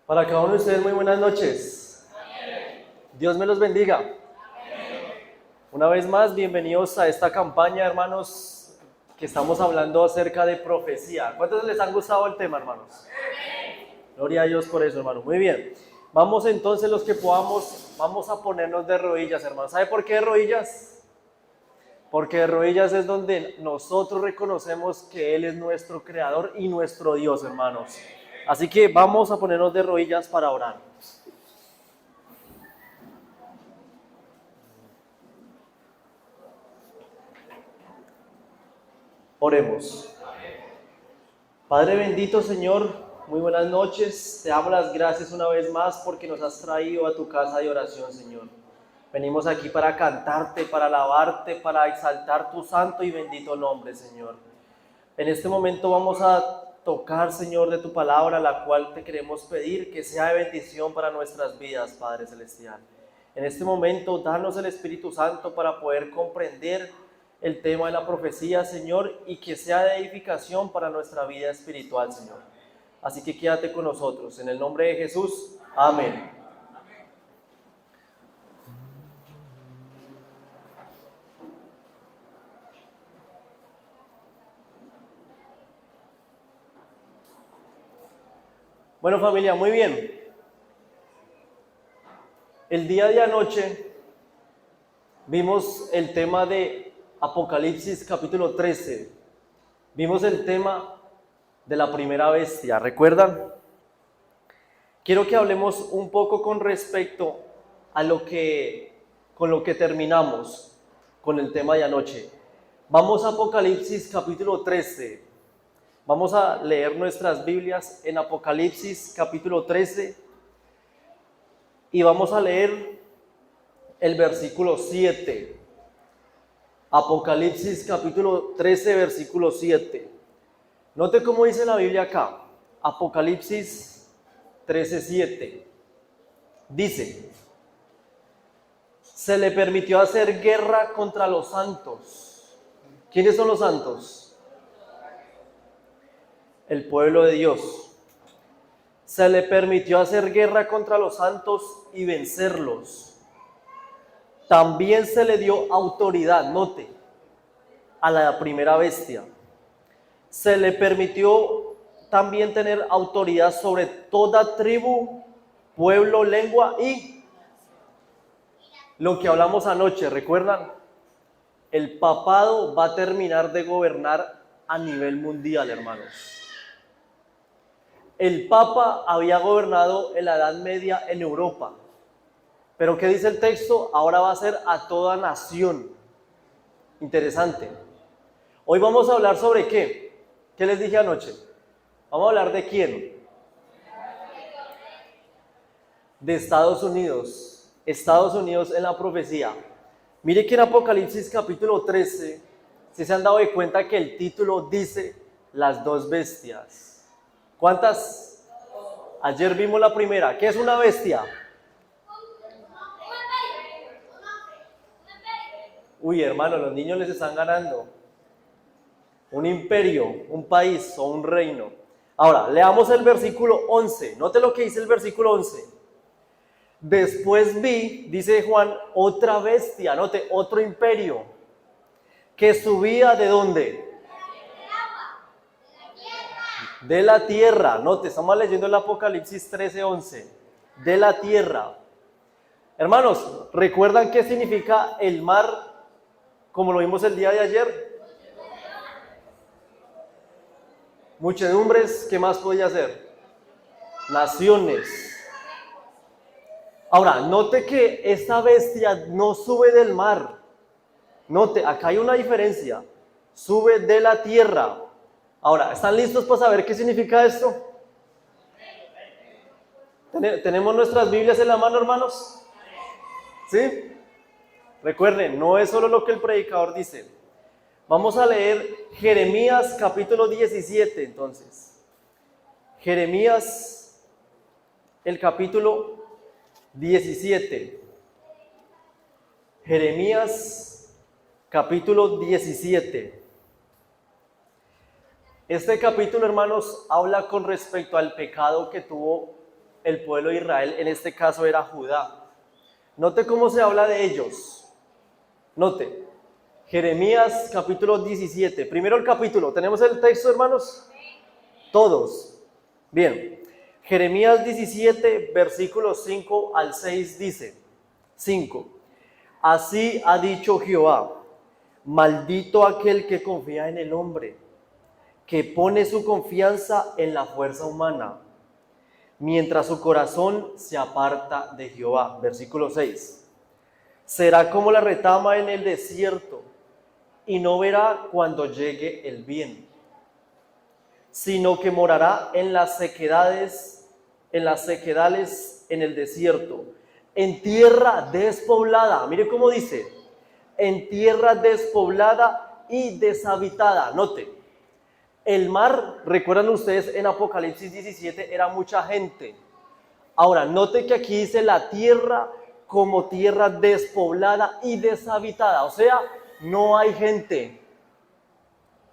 Para cada uno de ustedes, muy buenas noches. Dios me los bendiga. Una vez más, bienvenidos a esta campaña, hermanos, que estamos hablando acerca de profecía. ¿Cuántos les han gustado el tema, hermanos? Gloria a Dios por eso, hermanos. Muy bien. Vamos entonces, los que podamos, vamos a ponernos de rodillas, hermanos. ¿Sabe por qué de rodillas? Porque de rodillas es donde nosotros reconocemos que Él es nuestro creador y nuestro Dios, hermanos. Así que vamos a ponernos de rodillas para orar. Oremos. Padre bendito, Señor, muy buenas noches. Te damos las gracias una vez más porque nos has traído a tu casa de oración, Señor. Venimos aquí para cantarte, para alabarte, para exaltar tu santo y bendito nombre, Señor. En este momento vamos a tocar, Señor, de tu palabra, la cual te queremos pedir que sea de bendición para nuestras vidas, Padre Celestial. En este momento, danos el Espíritu Santo para poder comprender el tema de la profecía, Señor, y que sea de edificación para nuestra vida espiritual, Señor. Así que quédate con nosotros. En el nombre de Jesús, amén. Bueno, familia, muy bien. El día de anoche vimos el tema de Apocalipsis capítulo 13. Vimos el tema de la primera bestia, ¿recuerdan? Quiero que hablemos un poco con respecto a con lo que terminamos con el tema de anoche. Vamos a Apocalipsis capítulo 13. Vamos a leer nuestras Biblias en Apocalipsis capítulo 13 y vamos a leer el versículo 7. Apocalipsis capítulo 13, versículo 7. Note cómo dice la Biblia acá. Apocalipsis 13, 7. Dice: se le permitió hacer guerra contra los santos. ¿Quiénes son los santos? El pueblo de Dios. Se le permitió hacer guerra contra los santos y vencerlos. También se le dio autoridad, note, a la primera bestia. Se le permitió también tener autoridad sobre toda tribu, pueblo, lengua y lo que hablamos anoche, ¿recuerdan? El papado va a terminar de gobernar a nivel mundial, hermanos. El Papa había gobernado en la Edad Media en Europa. Pero ¿qué dice el texto? Ahora va a ser a toda nación. Interesante. Hoy vamos a hablar sobre ¿qué? ¿Qué les dije anoche? Vamos a hablar de quién. De Estados Unidos. Estados Unidos en la profecía. Mire que en Apocalipsis capítulo 13, si se han dado de cuenta que el título dice las dos bestias. ¿Cuántas? Ayer vimos la primera. ¿Qué es una bestia? Uy, hermano, los niños les están ganando. Un imperio, un país o un reino. Ahora, leamos el versículo 11. Note lo que dice el versículo 11. Después vi, dice Juan, otra bestia, note, otro imperio, que subía ¿de dónde? De la tierra. Note, estamos leyendo el Apocalipsis 13:11. De la tierra. Hermanos, ¿recuerdan qué significa el mar como lo vimos el día de ayer? Muchedumbres, ¿qué más podía ser? Naciones. Ahora, note que esta bestia no sube del mar. Note, acá hay una diferencia. Sube de la tierra. Ahora, ¿están listos para saber qué significa esto? ¿Tenemos nuestras Biblias en la mano, hermanos? ¿Sí? Recuerden, no es solo lo que el predicador dice. Vamos a leer Jeremías capítulo 17, entonces. Jeremías, el capítulo 17. Jeremías, capítulo 17. Este capítulo, hermanos, habla con respecto al pecado que tuvo el pueblo de Israel, en este caso era Judá. Note cómo se habla de ellos. Note, Jeremías capítulo 17. Primero el capítulo. ¿Tenemos el texto, hermanos? Todos. Bien. Jeremías 17, versículos 5 al 6 dice: 5. Así ha dicho Jehová: maldito aquel que confía en el hombre, que pone su confianza en la fuerza humana, mientras su corazón se aparta de Jehová. Versículo 6. Será como la retama en el desierto, y no verá cuando llegue el bien, sino que morará en las sequedades, en el desierto, en tierra despoblada. Mire cómo dice: en tierra despoblada y deshabitada. Note, el mar, recuerdan ustedes en Apocalipsis 17, era mucha gente. Ahora, note que aquí dice la tierra como tierra despoblada y deshabitada. O sea, no hay gente.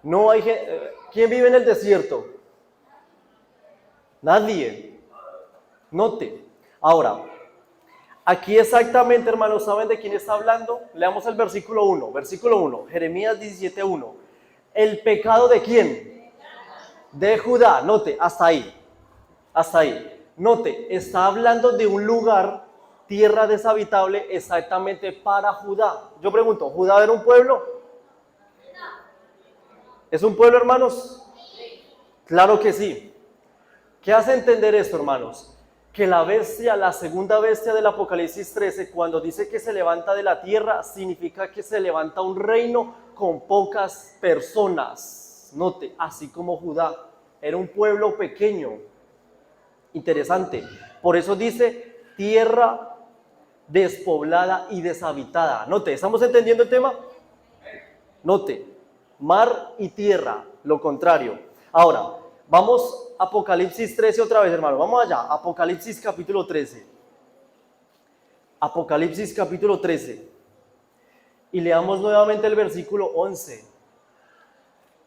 No hay gente. ¿Quién vive en el desierto? Nadie. Note. Ahora, aquí exactamente, hermanos, ¿saben de quién está hablando? Leamos el versículo 1. Versículo 1, Jeremías 17, 1. ¿El pecado de quién? De Judá. Note, hasta ahí. Hasta ahí. Note, está hablando de un lugar, tierra deshabitable, exactamente para Judá. Yo pregunto, ¿Judá era un pueblo? ¿Es un pueblo, hermanos? Claro que sí. ¿Qué hace entender esto, hermanos? Que la bestia, la segunda bestia del Apocalipsis 13, cuando dice que se levanta de la tierra, significa que se levanta un reino con pocas personas. Note, así como Judá era un pueblo pequeño. Interesante. Por eso dice tierra despoblada y deshabitada. Note, ¿estamos entendiendo el tema? Note, mar y tierra, lo contrario. Ahora, vamos a Apocalipsis 13 otra vez, hermano. Vamos allá, Apocalipsis capítulo 13. Apocalipsis capítulo 13. Y leamos nuevamente el versículo 11.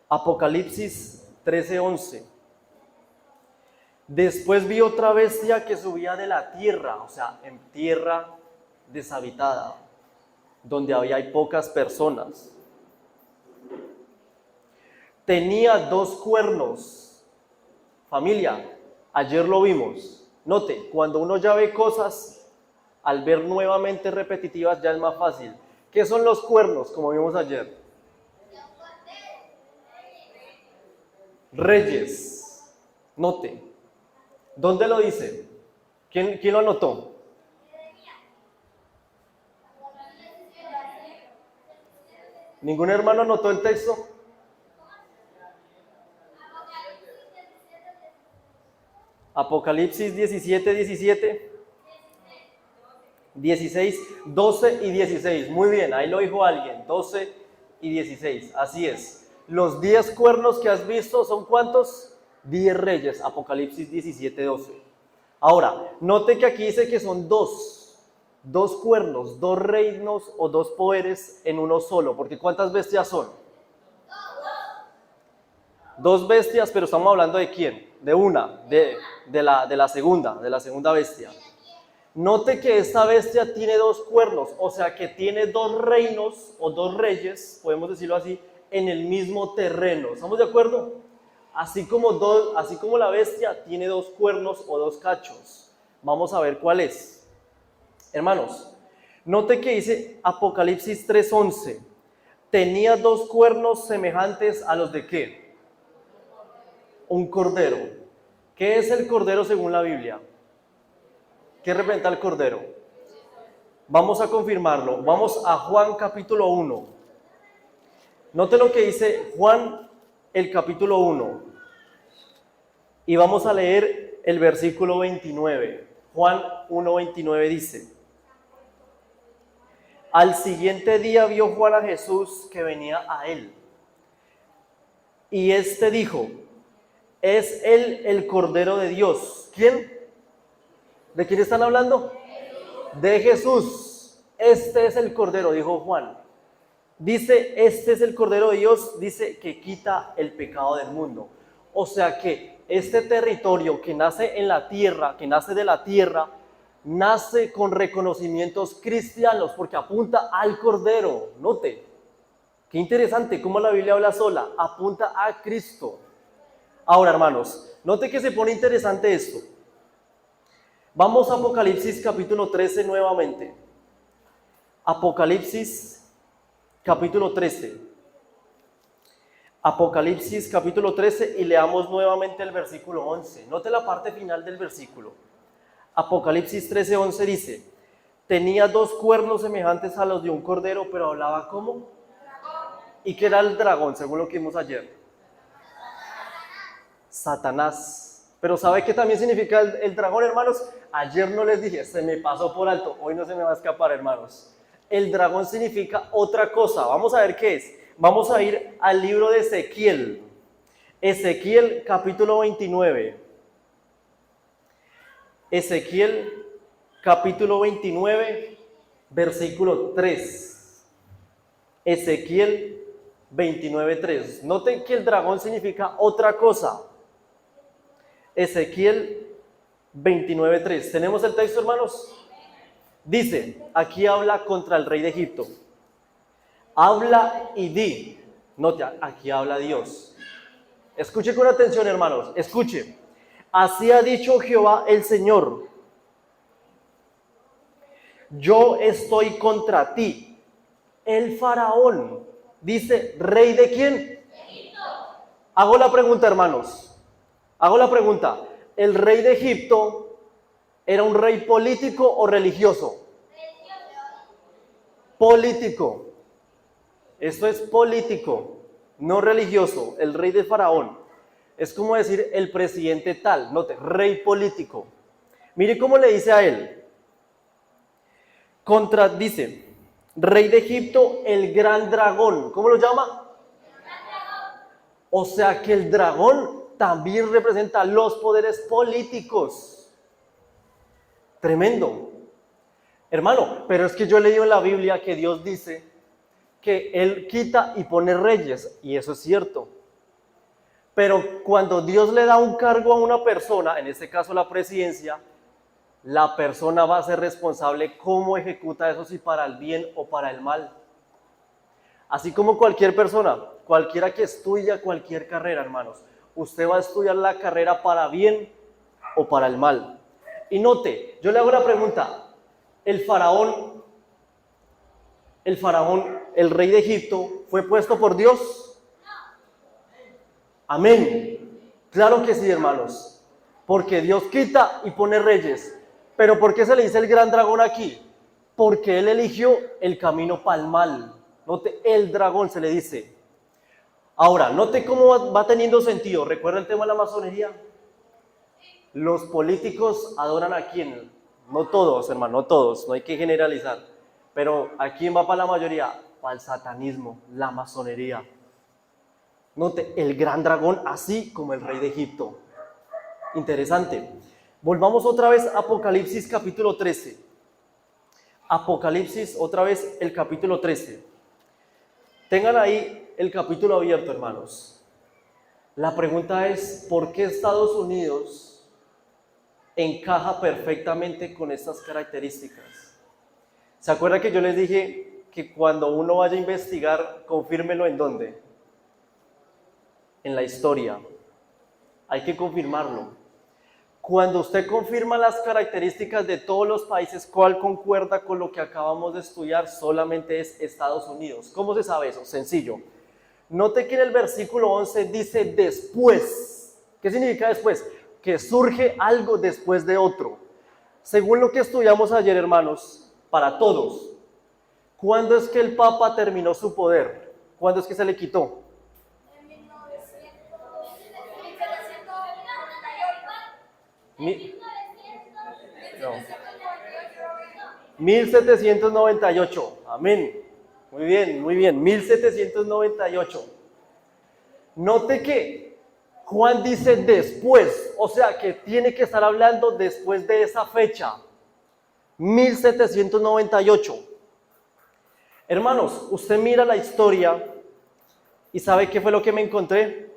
Apocalipsis 13, 11. Después vi otra bestia que subía de la tierra, o sea, en tierra deshabitada, donde hay pocas personas. Tenía 2 cuernos. Familia, ayer lo vimos. Note, cuando uno ya ve cosas, al ver nuevamente repetitivas ya es más fácil. ¿Qué son los cuernos, como vimos ayer? Reyes. Note. ¿Dónde lo dice? ¿Quién lo anotó? ¿Ningún hermano anotó el texto? Apocalipsis 17, 17, 16, 12 y 16. Muy bien, ahí lo dijo alguien, 12 y 16. Así es. Los 10 cuernos que has visto son ¿cuántos? 10 reyes, Apocalipsis 17, 12. Ahora, note que aquí dice que son dos cuernos, 2 reinos o 2 poderes en uno solo, porque ¿cuántas bestias son? 2 bestias, pero estamos hablando de quién, de una, de la segunda bestia. Note que esta bestia tiene 2 cuernos, o sea que tiene 2 reinos o 2 reyes, podemos decirlo así, en el mismo terreno. ¿Estamos de acuerdo? Así como la bestia tiene 2 cuernos o 2 cachos. Vamos a ver cuál es. Hermanos, note que dice Apocalipsis 3:11. Tenía 2 cuernos semejantes a los de ¿qué? Un cordero. ¿Qué es el cordero según la Biblia? ¿Qué representa el cordero? Vamos a confirmarlo. Vamos a Juan capítulo 1. Note lo que dice Juan el capítulo 1. Y vamos a leer el versículo 29. Juan 1:29 dice: al siguiente día vio Juan a Jesús que venía a él. Y éste dijo: es él el Cordero de Dios. ¿Quién? ¿De quién están hablando? De Jesús. Este es el Cordero, dijo Juan. Dice, este es el Cordero de Dios, dice que quita el pecado del mundo. O sea que este territorio que nace en la tierra, que nace de la tierra, nace con reconocimientos cristianos porque apunta al Cordero. Note, qué interesante cómo la Biblia habla sola, apunta a Cristo. Ahora, hermanos, note que se pone interesante esto. Vamos a Apocalipsis capítulo 13 nuevamente. Apocalipsis capítulo 13. Apocalipsis capítulo 13 y leamos nuevamente el versículo 11. Note la parte final del versículo. Apocalipsis 13:11 dice: tenía dos cuernos semejantes a los de un cordero, pero hablaba ¿cómo? ¿Y qué era el dragón, según lo que vimos ayer? Satanás. Pero ¿sabe qué también significa el dragón, hermanos? Ayer no les dije, se me pasó por alto, hoy no se me va a escapar, hermanos. El dragón significa otra cosa. Vamos a ver qué es. Vamos a ir al libro de Ezequiel. Ezequiel capítulo 29. Ezequiel capítulo 29, versículo 3. Ezequiel 29:3. Noten que el dragón significa otra cosa. Ezequiel 29:3. ¿Tenemos el texto, hermanos? Dice, aquí habla contra el rey de Egipto. Habla y di. Note, aquí habla Dios. Escuche con atención, hermanos. Escuche. Así ha dicho Jehová el Señor: yo estoy contra ti, el faraón. Dice, ¿rey de quién? Egipto. Hago la pregunta, hermanos. Hago la pregunta. ¿El rey de Egipto era un rey político o religioso? Político. Esto es político, no religioso. El rey de Faraón es como decir el presidente tal. Note, rey político. Mire cómo le dice a él. Dice, rey de Egipto, el gran dragón. ¿Cómo lo llama? El gran dragón. O sea que el dragón también representa los poderes políticos. Tremendo. Hermano, pero es que yo he leído en la Biblia que Dios dice que Él quita y pone reyes, y eso es cierto. Pero cuando Dios le da un cargo a una persona, en este caso la presidencia, la persona va a ser responsable cómo ejecuta eso, si para el bien o para el mal. Así como cualquier persona, cualquiera que estudia cualquier carrera, hermanos, usted va a estudiar la carrera para bien o para el mal. Y note, yo le hago la pregunta, el faraón, el rey de Egipto, ¿fue puesto por Dios? Amén. Claro que sí, hermanos, porque Dios quita y pone reyes. Pero ¿por qué se le dice el gran dragón aquí? Porque él eligió el camino para el mal. Note, el dragón se le dice. Ahora, note cómo va teniendo sentido. ¿Recuerda el tema de la masonería? Los políticos adoran a quién. No todos, hermano, no todos, no hay que generalizar. Pero ¿a quién va para la mayoría? Para el satanismo, la masonería. Note, el gran dragón, así como el rey de Egipto. Interesante. Volvamos otra vez a Apocalipsis capítulo 13. Apocalipsis, otra vez el capítulo 13. Tengan ahí el capítulo abierto, hermanos. La pregunta es, ¿por qué Estados Unidos encaja perfectamente con estas características? ¿Se acuerdan que yo les dije que cuando uno vaya a investigar, confírmelo en dónde? En la historia. Hay que confirmarlo. Cuando usted confirma las características de todos los países, ¿cuál concuerda con lo que acabamos de estudiar? Solamente es Estados Unidos. ¿Cómo se sabe eso? Sencillo. Note que en el versículo 11 dice después. ¿Qué significa después? Que surge algo después de otro. Según lo que estudiamos ayer, hermanos, para todos, ¿cuándo es que el Papa terminó su poder? ¿Cuándo es que se le quitó? No. 1798, amén. Muy bien, 1798. Note que Juan dice después, o sea que tiene que estar hablando después de esa fecha, 1798. Hermanos, usted mira la historia y ¿sabe qué fue lo que me encontré?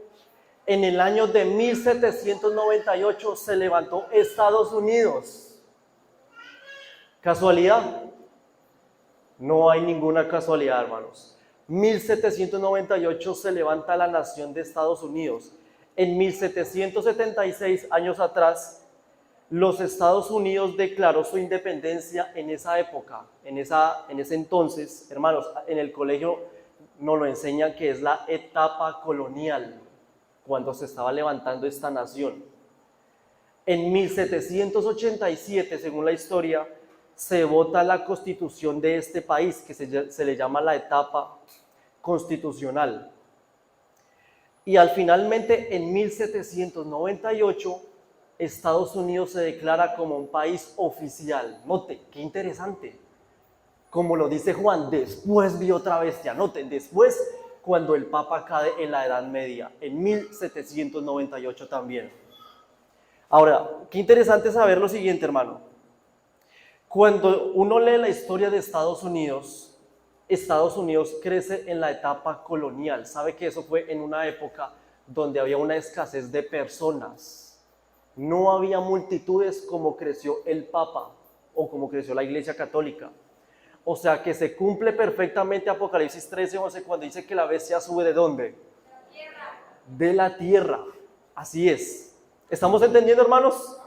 En el año de 1798 se levantó Estados Unidos. ¿Casualidad? No hay ninguna casualidad, hermanos. 1798 se levanta la nación de Estados Unidos. En 1776, años atrás, los Estados Unidos declaró su independencia en esa época, en ese entonces, hermanos, en el colegio nos lo enseñan que es la etapa colonial, cuando se estaba levantando esta nación. En 1787, según la historia, se vota la constitución de este país, que se le llama la etapa constitucional. Y finalmente, en 1798, Estados Unidos se declara como un país oficial. Note, qué interesante. Como lo dice Juan, después vi otra bestia. Note, después, cuando el Papa cae en la Edad Media, en 1798 también. Ahora, qué interesante saber lo siguiente, hermano. Cuando uno lee la historia de Estados Unidos crece en la etapa colonial. Sabe que eso fue en una época donde había una escasez de personas. No había multitudes como creció el Papa o como creció la Iglesia Católica. O sea que se cumple perfectamente Apocalipsis 13:11 cuando dice que la bestia sube ¿de dónde? La tierra. De la tierra. Así es. ¿Estamos entendiendo, hermanos?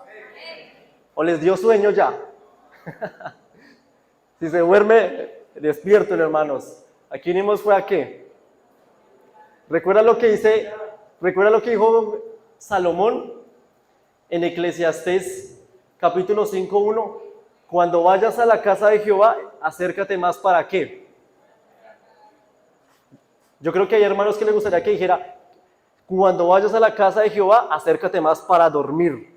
¿O les dio sueño ya? Si se duerme, despierten, hermanos. Aquí venimos fue a qué. ¿Recuerda lo que dijo Salomón en Eclesiastés capítulo 5:1? Cuando vayas a la casa de Jehová, acércate más ¿para qué? Yo creo que hay hermanos que les gustaría que dijera, cuando vayas a la casa de Jehová, acércate más para dormir.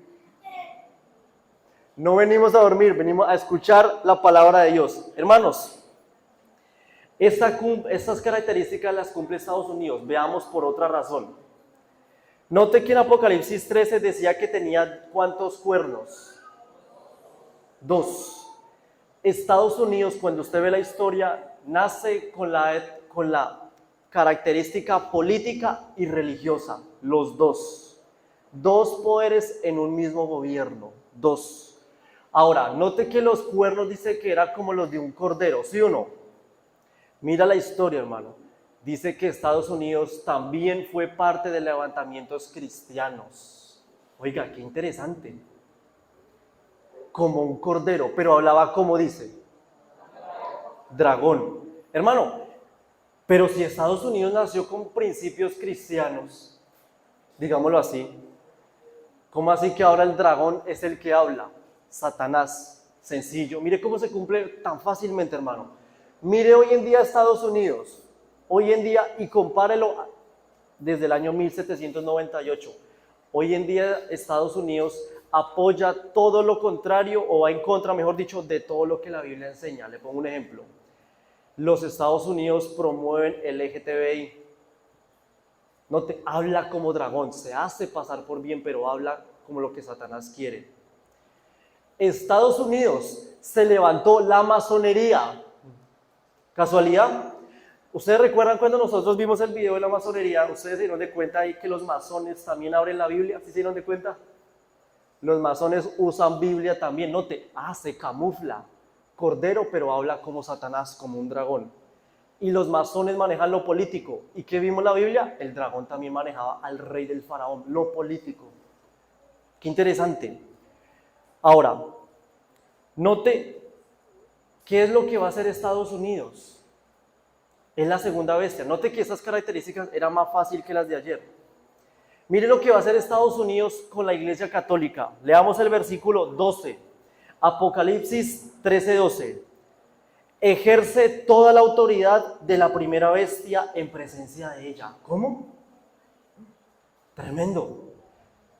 No venimos a dormir, venimos a escuchar la palabra de Dios. Hermanos, estas características las cumple Estados Unidos. Veamos por otra razón. Note que en Apocalipsis 13 decía que tenía ¿cuántos cuernos? 2. Estados Unidos, cuando usted ve la historia, nace con la característica política y religiosa. Los dos. 2 poderes en un mismo gobierno. 2. Ahora, note que los cuernos dice que era como los de un cordero, ¿sí o no? Mira la historia, hermano. Dice que Estados Unidos también fue parte de levantamientos cristianos. Oiga, qué interesante. Como un cordero, pero hablaba como dice. Dragón. Hermano, pero si Estados Unidos nació con principios cristianos, digámoslo así, ¿cómo así que ahora el dragón es el que habla? Satanás, sencillo. Mire cómo se cumple tan fácilmente, hermano. Mire hoy en día Estados Unidos, hoy en día, y compárelo desde el año 1798. Hoy en día Estados Unidos apoya todo lo contrario, o va en contra, mejor dicho, de todo lo que la Biblia enseña. Le pongo un ejemplo. Los Estados Unidos promueven el LGTBI. No te habla como dragón, se hace pasar por bien, pero habla como lo que Satanás quiere. Estados Unidos se levantó la masonería. ¿Casualidad? ¿Ustedes recuerdan cuando nosotros vimos el video de la masonería? ¿Ustedes se dieron de cuenta ahí que los masones también abren la Biblia? ¿Sí se dieron de cuenta? Los masones usan Biblia también. Note, se camufla. Cordero, pero habla como Satanás, como un dragón. Y los masones manejan lo político. ¿Y qué vimos en la Biblia? El dragón también manejaba al rey del faraón, lo político. Qué interesante. Ahora, note, ¿qué es lo que va a hacer Estados Unidos? Es la segunda bestia. Note que esas características eran más fácil que las de ayer. Mire lo que va a hacer Estados Unidos con la Iglesia Católica. Leamos el versículo 12. Apocalipsis 13:12. Ejerce toda la autoridad de la primera bestia en presencia de ella. ¿Cómo? Tremendo.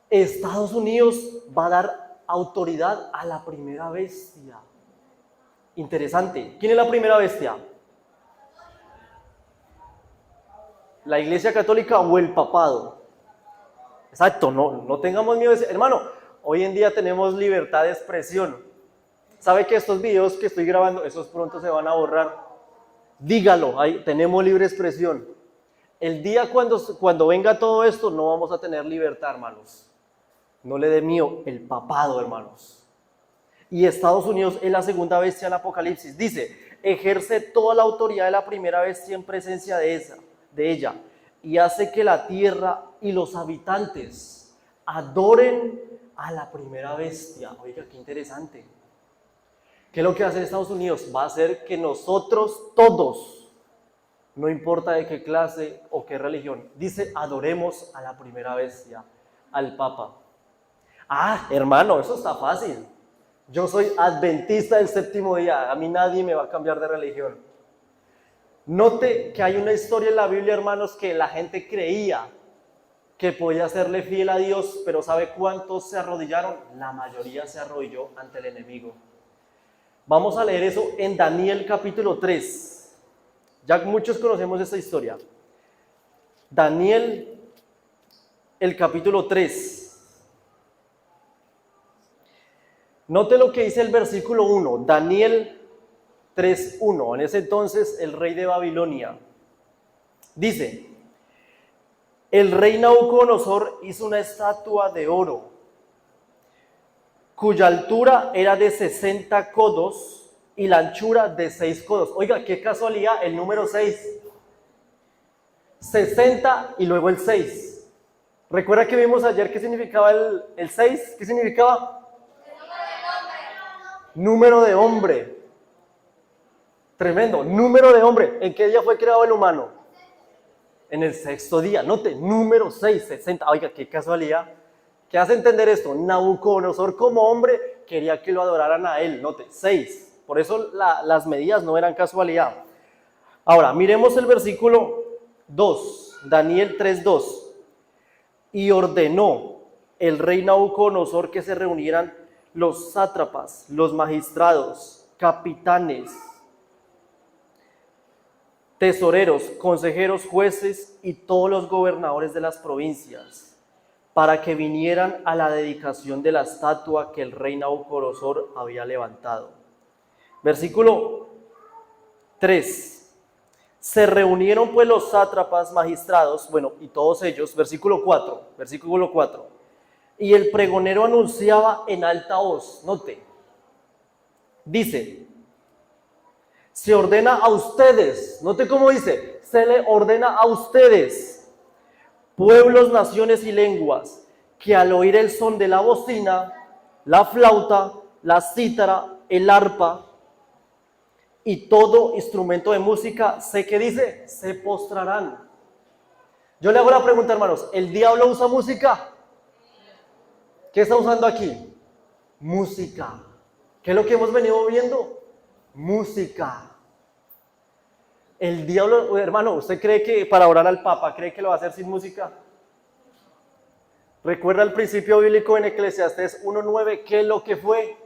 Estados Unidos va a dar autoridad a la primera bestia. Interesante. ¿Quién es la primera bestia? ¿La Iglesia Católica o el papado? Exacto, no tengamos miedo. Hermano, hoy en día tenemos libertad de expresión. ¿Sabe que estos videos que estoy grabando, esos pronto se van a borrar? Dígalo, ahí tenemos libre expresión. El día cuando venga todo esto, no vamos a tener libertad, hermanos. No le dé miedo el papado, hermanos. Y Estados Unidos es la segunda bestia en Apocalipsis. Dice, ejerce toda la autoridad de la primera bestia en presencia de ella, y hace que la tierra y los habitantes adoren a la primera bestia. Oiga, qué interesante. ¿Qué es lo que hace Estados Unidos? Va a hacer que nosotros todos, no importa de qué clase o qué religión, dice, adoremos a la primera bestia, al Papa. Ah, hermano, eso está fácil. Yo soy adventista del séptimo día, a mí nadie me va a cambiar de religión. Note que hay una historia en la Biblia, hermanos, que la gente creía que podía serle fiel a Dios, pero ¿sabe cuántos se arrodillaron? La mayoría se arrodilló ante el enemigo. Vamos a leer eso en Daniel capítulo 3. Ya muchos conocemos esta historia. Daniel, el capítulo 3. Note lo que dice el versículo 1, Daniel 3:1. En ese entonces el rey de Babilonia dice, el rey Nabucodonosor hizo una estatua de oro, cuya altura era de 60 codos y la anchura de 6 codos. Oiga, qué casualidad, el número 6. 60 y luego el 6. ¿Recuerda que vimos ayer qué significaba el 6? ¿Qué significaba? Número de hombre. Tremendo, número de hombre. ¿En qué día fue creado el humano? En el sexto día. Note, número 6, 60. Oiga, qué casualidad. ¿Qué hace entender esto? Nabucodonosor como hombre quería que lo adoraran a él. Note, 6. Por eso las medidas no eran casualidad. Ahora, miremos el versículo 2. Daniel 3:2. Y ordenó el rey Nabucodonosor que se reunieran los sátrapas, los magistrados, capitanes, tesoreros, consejeros, jueces y todos los gobernadores de las provincias, para que vinieran a la dedicación de la estatua que el rey Nabucodonosor había levantado. Versículo 3. Se reunieron pues los sátrapas, magistrados, y todos ellos, versículo 4. Y el pregonero anunciaba en alta voz, note, dice, se ordena a ustedes, note cómo dice, se le ordena a ustedes, pueblos, naciones y lenguas, que al oír el son de la bocina, la flauta, la cítara, el arpa y todo instrumento de música, ¿qué dice? Se postrarán. Yo le hago la pregunta, hermanos, ¿el diablo usa música? ¿Qué está usando aquí? Música. ¿Qué es lo que hemos venido viendo? Música. El diablo, hermano, ¿usted cree que para orar al Papa, cree que lo va a hacer sin música? Recuerda el principio bíblico en Eclesiastés 1:9, ¿qué es lo que fue?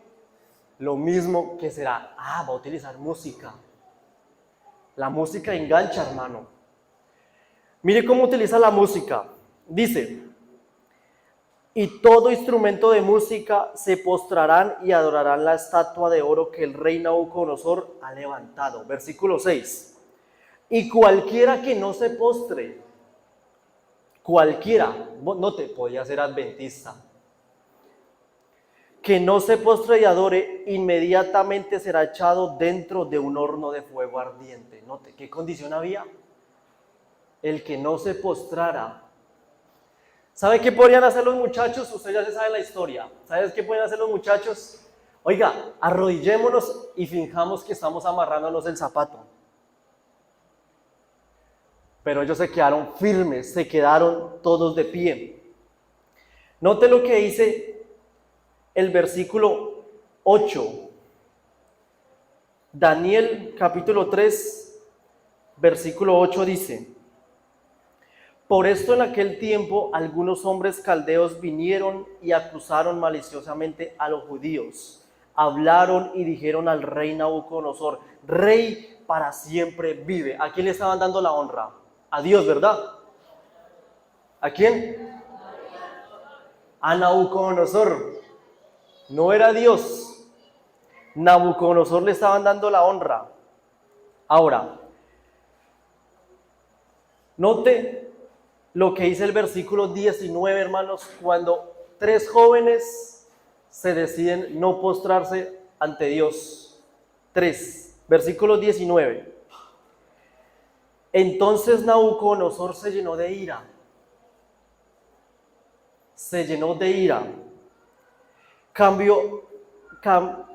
Lo mismo que será. Va a utilizar música. La música engancha, hermano. Mire cómo utiliza la música. Dice, y todo instrumento de música se postrarán y adorarán la estatua de oro que el rey Nabucodonosor ha levantado. Versículo 6. Y cualquiera que no se postre, cualquiera, note, podía ser adventista, que no se postre y adore, inmediatamente será echado dentro de un horno de fuego ardiente. Note, ¿qué condición había? El que no se postrara. ¿Sabe qué podrían hacer los muchachos? Usted ya se sabe la historia. ¿Sabes qué pueden hacer los muchachos? Oiga, arrodillémonos y finjamos que estamos amarrándonos el zapato. Pero ellos se quedaron firmes, se quedaron todos de pie. Note lo que dice el versículo 8. Daniel capítulo 3, versículo 8 dice, por esto en aquel tiempo algunos hombres caldeos vinieron y acusaron maliciosamente a los judíos. Hablaron y dijeron al rey Nabucodonosor, rey para siempre vive. ¿A quién le estaban dando la honra? A Dios, ¿verdad? ¿A quién? A Nabucodonosor. No era Dios. Nabucodonosor le estaban dando la honra. Ahora, Note lo que dice el versículo 19, hermanos, cuando 3 jóvenes se deciden no postrarse ante Dios. 3, versículo 19. Entonces Nabucodonosor se llenó de ira. Se llenó de ira.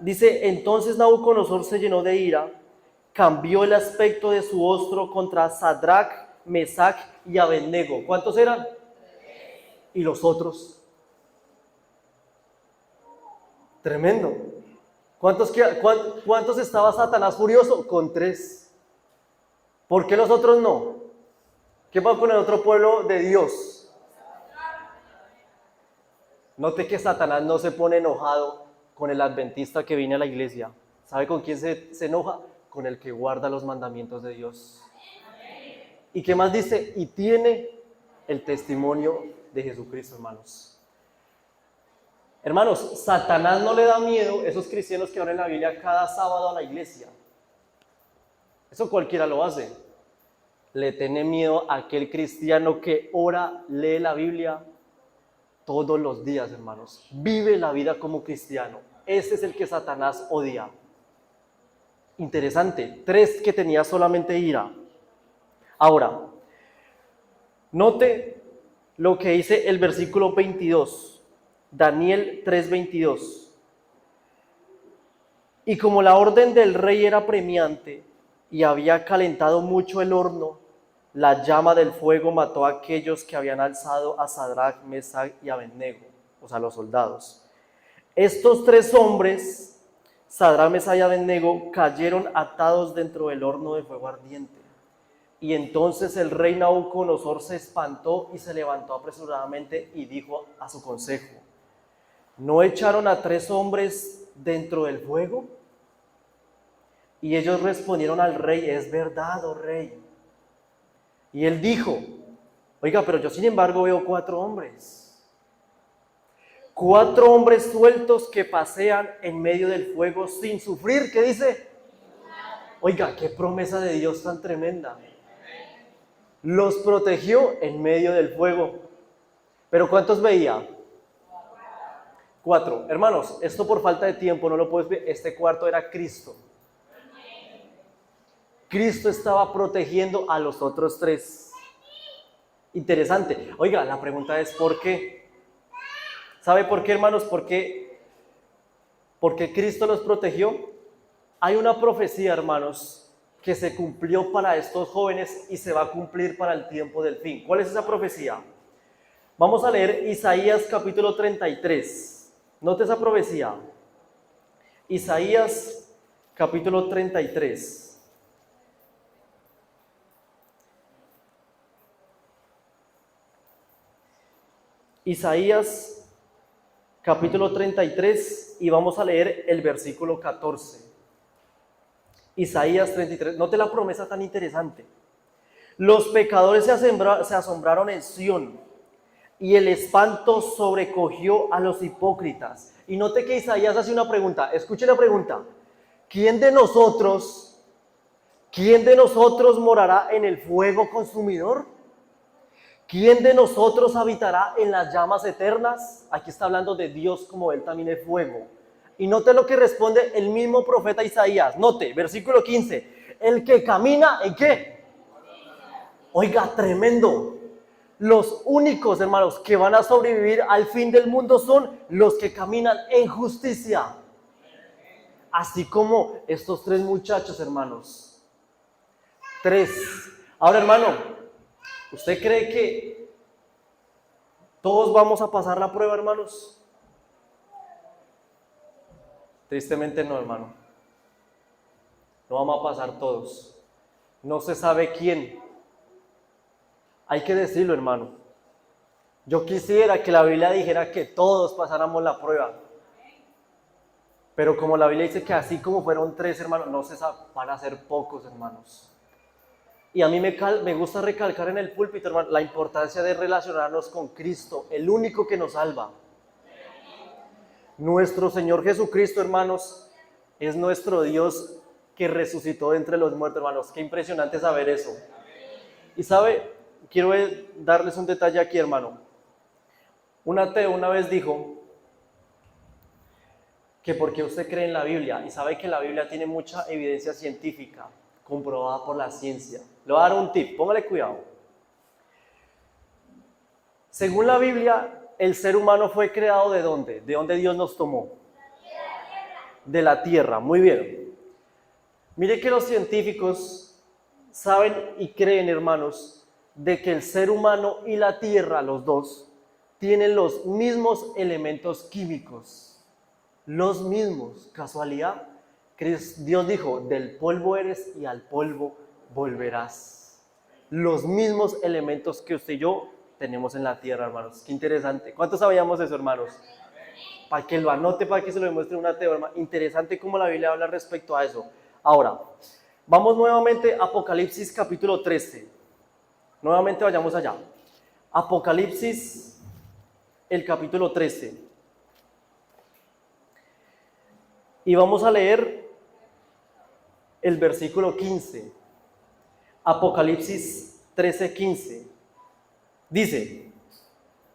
Dice, entonces Nabucodonosor se llenó de ira, cambió el aspecto de su rostro contra Sadrach, Mesach y Abednego. ¿Cuántos eran? ¿Y los otros? Tremendo. ¿Cuántos estaba Satanás furioso? Con 3. ¿Por qué los otros no? ¿Qué va con el otro pueblo de Dios? Note que Satanás no se pone enojado con el adventista que viene a la iglesia. ¿Sabe con quién se enoja? Con el que guarda los mandamientos de Dios. ¿Y qué más dice? Y tiene el testimonio de Jesucristo, hermanos. Hermanos, Satanás no le da miedo a esos cristianos que abren la Biblia cada sábado a la iglesia. Eso cualquiera lo hace. Le tiene miedo a aquel cristiano que ora, lee la Biblia todos los días, hermanos. Vive la vida como cristiano. Ese es el que Satanás odia. Interesante. 3 que tenía solamente ira. Ahora, note lo que dice el versículo 22. Daniel 3:22. Y como la orden del rey era premiante y había calentado mucho el horno, la llama del fuego mató a aquellos que habían alzado a Sadrach, Mesach y Abednego, o sea, los soldados. Estos 3 hombres, Sadrach, Mesach y Abednego, cayeron atados dentro del horno de fuego ardiente. Y entonces el rey Nabucodonosor se espantó y se levantó apresuradamente y dijo a su consejo: ¿no echaron a 3 hombres dentro del fuego? Y ellos respondieron al rey: es verdad, oh rey. Y él dijo: oiga, pero yo sin embargo veo 4 hombres. 4 hombres sueltos que pasean en medio del fuego sin sufrir. ¿Qué dice? Oiga, qué promesa de Dios tan tremenda. Los protegió en medio del fuego. ¿Pero cuántos veía? 4. Hermanos, esto por falta de tiempo no lo puedes ver. Este cuarto era Cristo. Cristo estaba protegiendo a los otros 3. Interesante. Oiga, la pregunta es ¿por qué? ¿Sabe por qué, hermanos? ¿Por qué Cristo los protegió? Hay una profecía, hermanos, que se cumplió para estos jóvenes y se va a cumplir para el tiempo del fin. ¿Cuál es esa profecía? Vamos a leer Isaías capítulo 33. Note esa profecía. Isaías capítulo 33. Isaías capítulo 33 y vamos a leer el versículo 14. Isaías 33, note la promesa tan interesante. Los pecadores se asombraron en Sión y el espanto sobrecogió a los hipócritas. Y note que Isaías hace una pregunta, escuche la pregunta. ¿Quién de nosotros morará en el fuego consumidor? ¿Quién de nosotros habitará en las llamas eternas? Aquí está hablando de Dios como Él también es fuego. Y note lo que responde el mismo profeta Isaías. Note, versículo 15. El que camina, ¿en qué? Oiga, tremendo. Los únicos, hermanos, que van a sobrevivir al fin del mundo son los que caminan en justicia. Así como estos 3 muchachos, hermanos. 3. Ahora, hermano, ¿usted cree que todos vamos a pasar la prueba, hermanos? Tristemente no, hermano. No vamos a pasar todos. No se sabe quién. Hay que decirlo, hermano. Yo quisiera que la Biblia dijera que todos pasáramos la prueba. Pero como la Biblia dice que así como fueron 3, hermanos, no se sabe, van a ser pocos, hermanos. Y a mí me gusta recalcar en el púlpito, hermano, la importancia de relacionarnos con Cristo, el único que nos salva. Nuestro Señor Jesucristo, hermanos, es nuestro Dios que resucitó de entre los muertos, hermanos. Qué impresionante saber eso. Y sabe, quiero darles un detalle aquí, hermano. Un ateo una vez dijo que porque usted cree en la Biblia y sabe que la Biblia tiene mucha evidencia científica comprobada por la ciencia. Le voy a dar un tip, póngale cuidado. Según la Biblia, el ser humano fue creado ¿de dónde? ¿De dónde Dios nos tomó? De la tierra, muy bien. Mire que los científicos saben y creen, hermanos, de que el ser humano y la tierra, los dos, tienen los mismos elementos químicos. Los mismos. ¿Casualidad? Dios dijo, del polvo eres y al polvo volverás. Los mismos elementos que usted y yo tenemos en la tierra, hermanos. Qué interesante. ¿Cuántos sabíamos eso, hermanos? Para que lo anote, para que se lo demuestre una teorema. Interesante cómo la Biblia habla respecto a eso. Ahora, vamos nuevamente a Apocalipsis capítulo 13. Nuevamente vayamos allá. Apocalipsis, el capítulo 13. Y vamos a leer el versículo 15. Apocalipsis 13:15. Dice,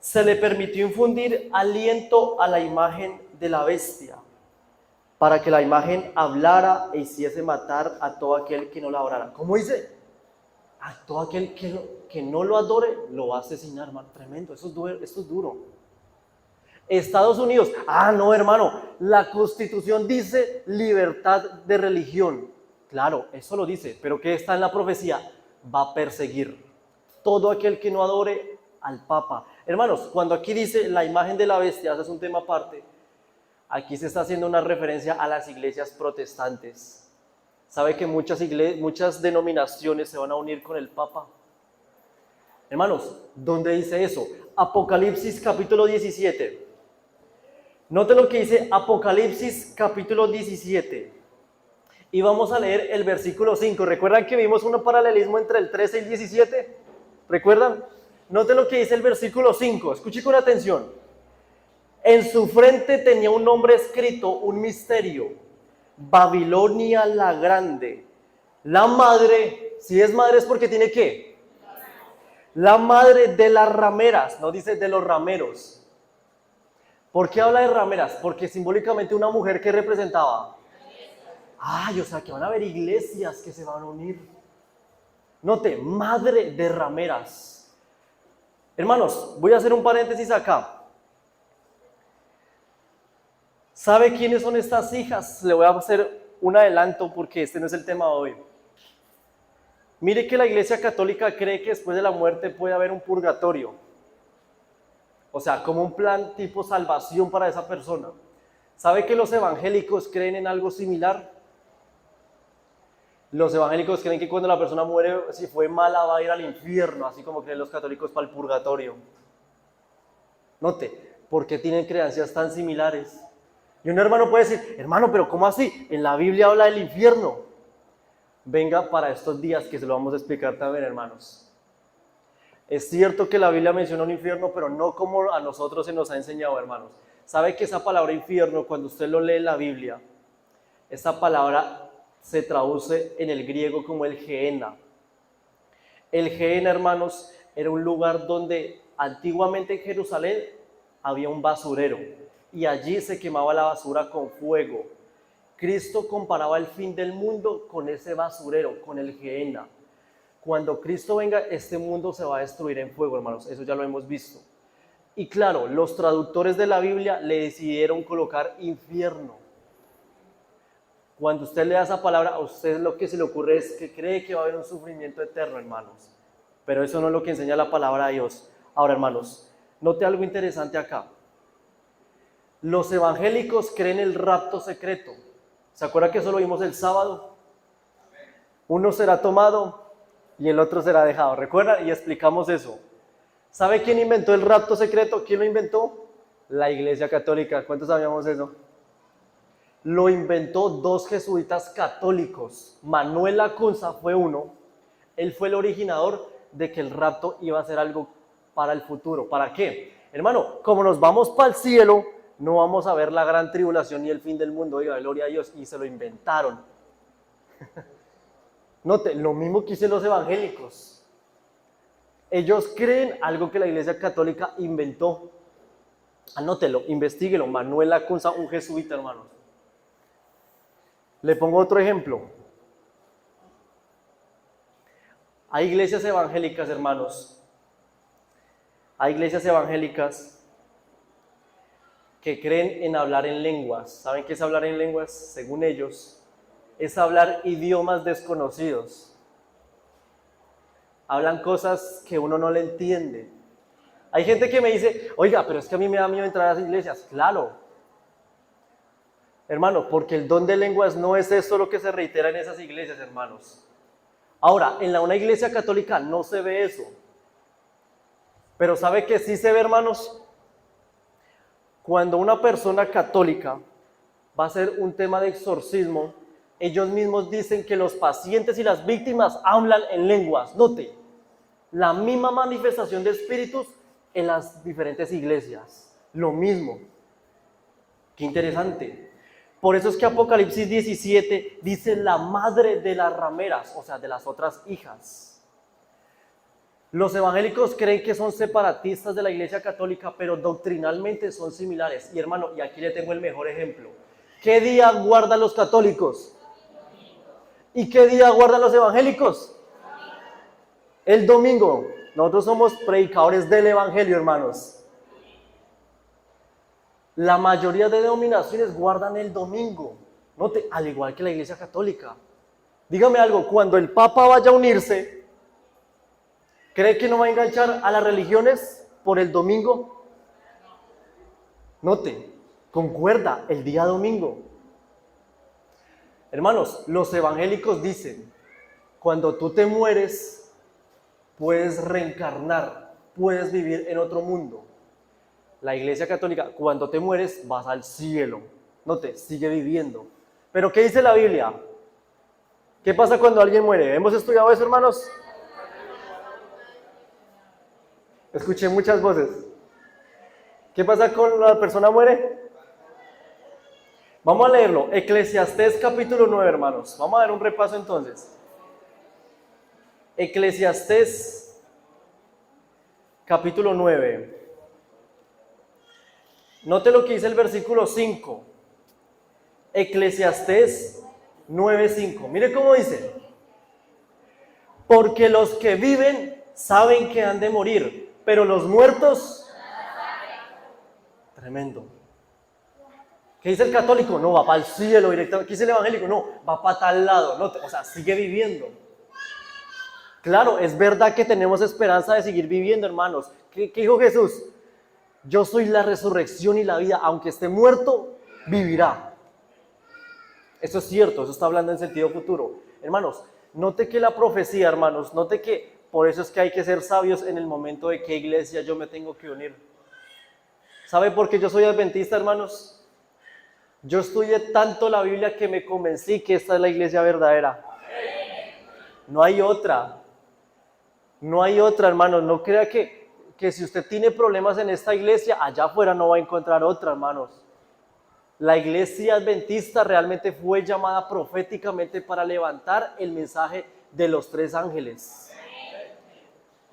se le permitió infundir aliento a la imagen de la bestia, para que la imagen hablara e hiciese matar a todo aquel que no la adorara. ¿Cómo dice? A todo aquel que no lo adore, lo va a asesinar, hermano. Tremendo, esto es duro. Estados Unidos, no, hermano, la Constitución dice libertad de religión. Claro, eso lo dice, pero ¿qué está en la profecía? Va a perseguir todo aquel que no adore al Papa. Hermanos, cuando aquí dice la imagen de la bestia, eso es un tema aparte, aquí se está haciendo una referencia a las iglesias protestantes. ¿Sabe que muchas denominaciones se van a unir con el Papa? Hermanos, ¿dónde dice eso? Apocalipsis capítulo 17. Note lo que dice Apocalipsis capítulo 17. Y vamos a leer el versículo 5. ¿Recuerdan que vimos un paralelismo entre el 13 y el 17? ¿Recuerdan? Note lo que dice el versículo 5. Escuche con atención. En su frente tenía un nombre escrito, un misterio. Babilonia la Grande. La madre, si es madre es porque tiene ¿qué? La madre de las rameras, no dice de los rameros. ¿Por qué habla de rameras? Porque simbólicamente una mujer que representaba. O sea que van a haber iglesias que se van a unir. Note, madre de rameras. Hermanos, voy a hacer un paréntesis acá. ¿Sabe quiénes son estas hijas? Le voy a hacer un adelanto porque este no es el tema de hoy. Mire que la Iglesia Católica cree que después de la muerte puede haber un purgatorio. O sea, como un plan tipo salvación para esa persona. ¿Sabe que los evangélicos creen en algo similar? Los evangélicos creen que cuando la persona muere, si fue mala, va a ir al infierno, así como creen los católicos para el purgatorio. Note, ¿por qué tienen creencias tan similares? Y un hermano puede decir, hermano, pero ¿cómo así? En la Biblia habla del infierno. Venga para estos días que se lo vamos a explicar también, hermanos. Es cierto que la Biblia menciona un infierno, pero no como a nosotros se nos ha enseñado, hermanos. ¿Sabe que esa palabra infierno, cuando usted lo lee en la Biblia, esa palabra se traduce en el griego como el Gehenna? El Gehenna, hermanos, era un lugar donde antiguamente en Jerusalén había un basurero y allí se quemaba la basura con fuego. Cristo comparaba el fin del mundo con ese basurero, con el Gehenna. Cuando Cristo venga, este mundo se va a destruir en fuego, hermanos. Eso ya lo hemos visto. Y claro, los traductores de la Biblia le decidieron colocar infierno. Cuando usted lea esa palabra, a usted lo que se le ocurre es que cree que va a haber un sufrimiento eterno, hermanos. Pero eso no es lo que enseña la palabra de Dios. Ahora, hermanos, note algo interesante acá. Los evangélicos creen el rapto secreto. ¿Se acuerda que eso lo vimos el sábado? Uno será tomado y el otro será dejado. ¿Recuerda? Y explicamos eso. ¿Sabe quién inventó el rapto secreto? ¿Quién lo inventó? La Iglesia Católica. ¿Cuántos sabíamos eso? Lo inventó dos jesuitas católicos. Manuel Lacunza fue uno. Él fue el originador de que el rapto iba a ser algo para el futuro. ¿Para qué? Hermano, como nos vamos para el cielo, no vamos a ver la gran tribulación ni el fin del mundo. Oiga, gloria a Dios. Y se lo inventaron. Note, lo mismo que hicieron los evangélicos. Ellos creen algo que la Iglesia Católica inventó. Anótelo, investíguelo. Manuel Lacunza, un jesuita, hermanos. Le pongo otro ejemplo. Hay iglesias evangélicas, hermanos. Hay iglesias evangélicas que creen en hablar en lenguas. ¿Saben qué es hablar en lenguas? Según ellos, es hablar idiomas desconocidos. Hablan cosas que uno no le entiende. Hay gente que me dice, oiga, pero es que a mí me da miedo entrar a las iglesias. Claro. Hermano, porque el don de lenguas no es eso lo que se reitera en esas iglesias, hermanos. Ahora, en una iglesia católica no se ve eso. Pero ¿sabe qué sí se ve, hermanos? Cuando una persona católica va a hacer un tema de exorcismo, ellos mismos dicen que los pacientes y las víctimas hablan en lenguas. Note, la misma manifestación de espíritus en las diferentes iglesias. Lo mismo. Qué interesante. Por eso es que Apocalipsis 17 dice la madre de las rameras, o sea, de las otras hijas. Los evangélicos creen que son separatistas de la Iglesia Católica, pero doctrinalmente son similares. Y hermano, y aquí le tengo el mejor ejemplo. ¿Qué día guardan los católicos? ¿Y qué día guardan los evangélicos? El domingo. Nosotros somos predicadores del evangelio, hermanos. La mayoría de denominaciones guardan el domingo. Note, al igual que la Iglesia Católica. Dígame algo, cuando el Papa vaya a unirse, ¿cree que no va a enganchar a las religiones por el domingo? Note, concuerda el día domingo. Hermanos, los evangélicos dicen, cuando tú te mueres, puedes reencarnar, puedes vivir en otro mundo. La Iglesia Católica, cuando te mueres, vas al cielo. Note, sigue viviendo. ¿Pero qué dice la Biblia? ¿Qué pasa cuando alguien muere? ¿Hemos estudiado eso, hermanos? Escuché muchas voces. ¿Qué pasa cuando la persona muere? Vamos a leerlo. Eclesiastés capítulo 9, hermanos. Vamos a dar un repaso entonces. Eclesiastés capítulo 9. Note lo que dice el versículo 5. Eclesiastés 9:5. Mire cómo dice. Porque los que viven saben que han de morir, pero los muertos... Tremendo. ¿Qué dice el católico? No, va para el cielo directamente. ¿Qué dice el evangélico? No, va para tal lado. No, o sea, sigue viviendo. Claro, es verdad que tenemos esperanza de seguir viviendo, hermanos. ¿Qué dijo Jesús? Yo soy la resurrección y la vida. Aunque esté muerto, vivirá. Eso es cierto, eso está hablando en sentido futuro. Hermanos, note que la profecía, hermanos, note que por eso es que hay que ser sabios en el momento de qué iglesia yo me tengo que unir. ¿Sabe por qué yo soy adventista, hermanos? Yo estudié tanto la Biblia que me convencí que esta es la iglesia verdadera. No hay otra. No hay otra, hermanos. No crea que si usted tiene problemas en esta iglesia, allá afuera no va a encontrar otra, hermanos. La iglesia adventista realmente fue llamada proféticamente para levantar el mensaje de los tres ángeles.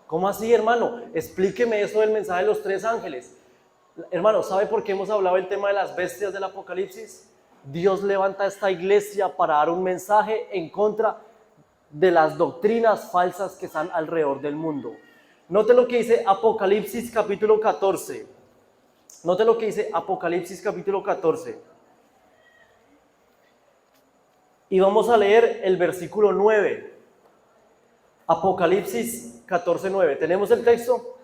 ¿Cómo así, hermano? Explíqueme eso del mensaje de los tres ángeles. Hermano, ¿sabe por qué hemos hablado del tema de las bestias del Apocalipsis? Dios levanta esta iglesia para dar un mensaje en contra de las doctrinas falsas que están alrededor del mundo. Note lo que dice Apocalipsis capítulo 14. Note lo que dice Apocalipsis capítulo 14. Y vamos a leer el versículo 9. Apocalipsis 14:9. ¿Tenemos el texto?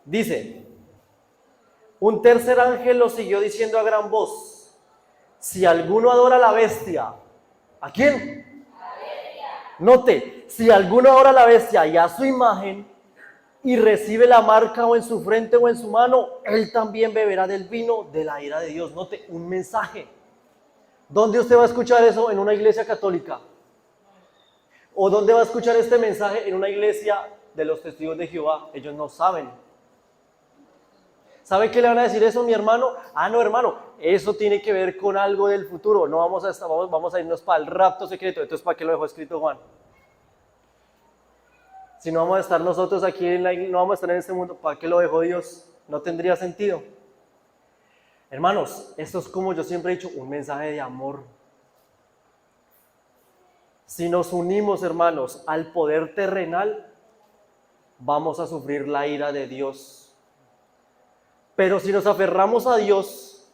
Dice, un tercer ángel lo siguió diciendo a gran voz, si alguno adora a la bestia, ¿a quién? La bestia. Note, si alguno adora a la bestia y a su imagen y recibe la marca o en su frente o en su mano, él también beberá del vino de la ira de Dios. Note, un mensaje. ¿Dónde usted va a escuchar eso? En una iglesia católica. ¿O dónde va a escuchar este mensaje? En una iglesia de los testigos de Jehová. Ellos no saben. ¿Sabe qué le van a decir eso, mi hermano? Ah, no, hermano, eso tiene que ver con algo del futuro. No vamos a irnos para el rapto secreto. Entonces, ¿para qué lo dejó escrito Juan? Si no vamos a estar nosotros aquí, no vamos a estar en este mundo, ¿para qué lo dejó Dios? No tendría sentido. Hermanos, esto es, como yo siempre he dicho, un mensaje de amor. Si nos unimos, hermanos, al poder terrenal, vamos a sufrir la ira de Dios. Pero si nos aferramos a Dios,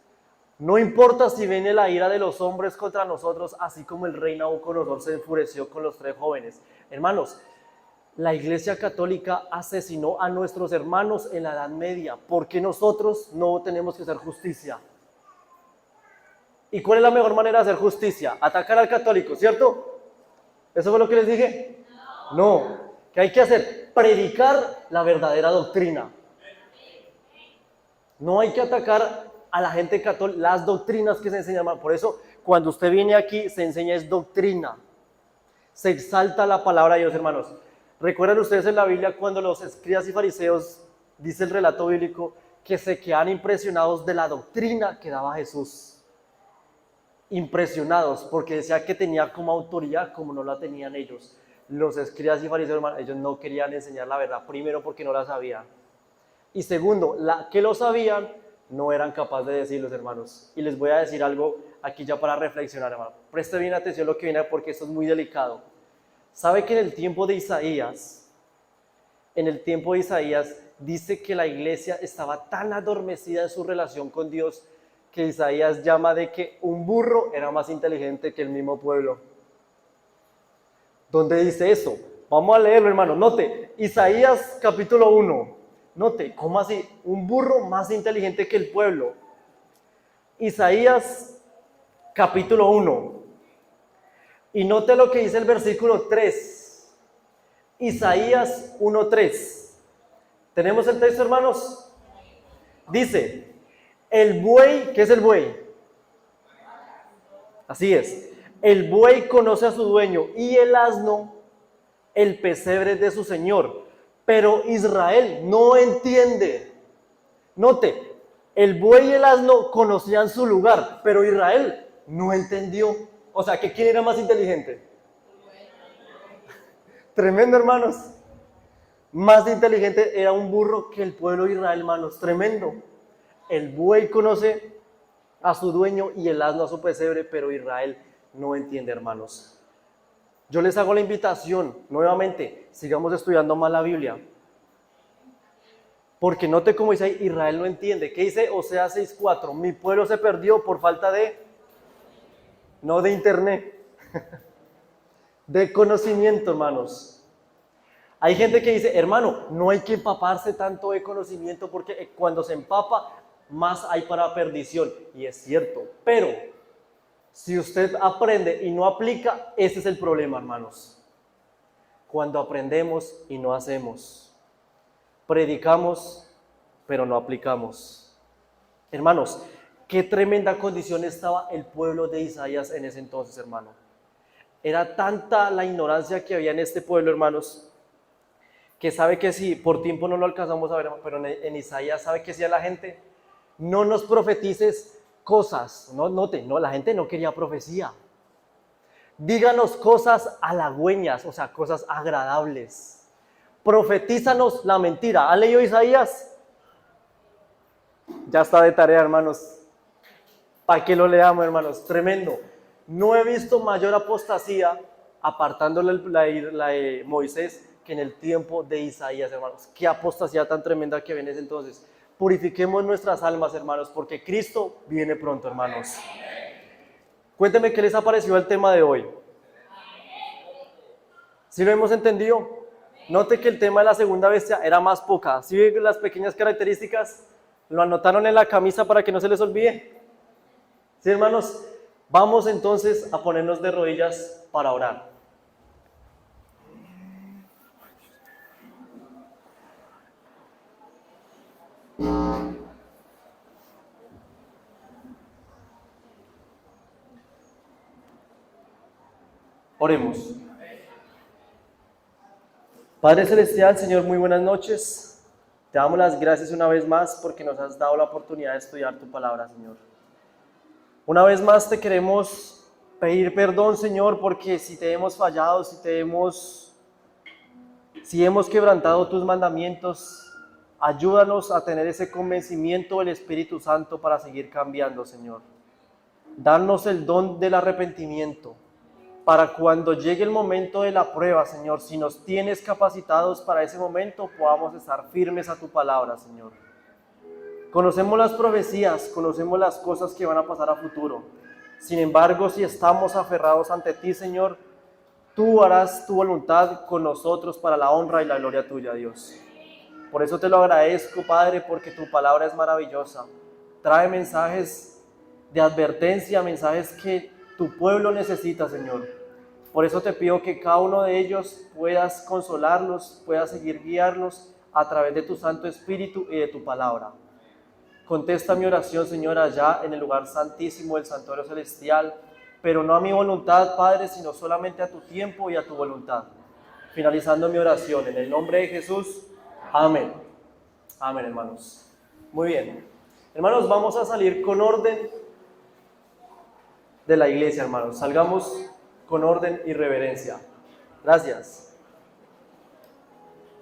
no importa si viene la ira de los hombres contra nosotros, así como el rey Nabucodonosor se enfureció con los 3 jóvenes. Hermanos, la Iglesia Católica asesinó a nuestros hermanos en la Edad Media, porque nosotros no tenemos que hacer justicia. ¿Y cuál es la mejor manera de hacer justicia? Atacar al católico, ¿cierto? ¿Eso fue lo que les dije? No. ¿Qué hay que hacer? Predicar la verdadera doctrina. No hay que atacar a la gente católica, las doctrinas que se enseñan. Por eso, cuando usted viene aquí, se enseña es doctrina. Se exalta la palabra de Dios, hermanos. ¿Recuerdan ustedes en la Biblia cuando los escribas y fariseos, dice el relato bíblico, que se quedan impresionados de la doctrina que daba Jesús? Impresionados, porque decía que tenía como autoridad como no la tenían ellos. Los escribas y fariseos, hermanos, ellos no querían enseñar la verdad, primero porque no la sabían. Y segundo, que lo sabían, no eran capaces de decirlos, hermanos. Y les voy a decir algo aquí ya para reflexionar, hermano. Preste bien atención a lo que viene porque esto es muy delicado. ¿Sabe que en el tiempo de Isaías dice que la iglesia estaba tan adormecida en su relación con Dios que Isaías llama de que un burro era más inteligente que el mismo pueblo? ¿Dónde dice eso? Vamos a leerlo, hermano. Note, Isaías capítulo 1. Note, ¿cómo así? Un burro más inteligente que el pueblo. Isaías capítulo 1. Y note lo que dice el versículo 3. Isaías 1:3. ¿Tenemos el texto, hermanos? Dice, el buey, ¿qué es el buey? Así es. El buey conoce a su dueño y el asno el pesebre de su señor. Pero Israel no entiende. Note, el buey y el asno conocían su lugar, pero Israel no entendió. O sea, ¿quién era más inteligente? Tremendo, hermanos. Más inteligente era un burro que el pueblo de Israel, hermanos. Tremendo. El buey conoce a su dueño y el asno a su pesebre, pero Israel no entiende, hermanos. Yo les hago la invitación, nuevamente, sigamos estudiando más la Biblia. Porque note cómo dice ahí, Israel no entiende. ¿Qué dice Oseas 6:4? Mi pueblo se perdió por falta no de internet, de conocimiento, hermanos. Hay gente que dice, hermano, no hay que empaparse tanto de conocimiento porque cuando se empapa, más hay para perdición. Y es cierto, pero si usted aprende y no aplica, ese es el problema, hermanos. Cuando aprendemos y no hacemos. Predicamos, pero no aplicamos. Hermanos, qué tremenda condición estaba el pueblo de Isaías en ese entonces, hermano. Era tanta la ignorancia que había en este pueblo, hermanos, que sabe que si por tiempo no lo alcanzamos a ver, pero en Isaías sabe que decía la gente, no nos profetices cosas, la gente no quería profecía. Díganos cosas halagüeñas, o sea, cosas agradables. Profetízanos la mentira. ¿Han leído Isaías? Ya está de tarea, hermanos. Para que lo leamos, hermanos. Tremendo. No he visto mayor apostasía, apartándole la de Moisés, que en el tiempo de Isaías, hermanos. Qué apostasía tan tremenda que viene ese entonces. Purifiquemos nuestras almas, hermanos, porque Cristo viene pronto, hermanos. Cuéntenme qué les ha parecido el tema de hoy. ¿Sí lo hemos entendido? Note que el tema de la segunda bestia era más poca. ¿Sí ven las pequeñas características? ¿Lo anotaron en la camisa para que no se les olvide? Sí, hermanos, vamos entonces a ponernos de rodillas para orar. Oremos. Padre Celestial, Señor, muy buenas noches. Te damos las gracias una vez más porque nos has dado la oportunidad de estudiar tu palabra, Señor. Una vez más te queremos pedir perdón, Señor, porque si te hemos fallado, si Si hemos quebrantado tus mandamientos, ayúdanos a tener ese convencimiento del Espíritu Santo para seguir cambiando, Señor. Danos el don del arrepentimiento, para cuando llegue el momento de la prueba, Señor, si nos tienes capacitados para ese momento, podamos estar firmes a tu palabra, Señor. Conocemos las profecías, conocemos las cosas que van a pasar a futuro. Sin embargo, si estamos aferrados ante ti, Señor, tú harás tu voluntad con nosotros para la honra y la gloria tuya, Dios. Por eso te lo agradezco, Padre, porque tu palabra es maravillosa. Trae mensajes de advertencia, mensajes que tu pueblo necesita, Señor. Por eso te pido que cada uno de ellos puedas consolarlos, puedas seguir guiarlos a través de tu Santo Espíritu y de tu palabra. Contesta mi oración, Señor, allá en el lugar santísimo del santuario celestial, pero no a mi voluntad, Padre, sino solamente a tu tiempo y a tu voluntad. Finalizando mi oración, en el nombre de Jesús, amén. Amén, hermanos. Muy bien. Hermanos, vamos a salir con orden de la iglesia, hermanos. Salgamos con orden y reverencia. Gracias.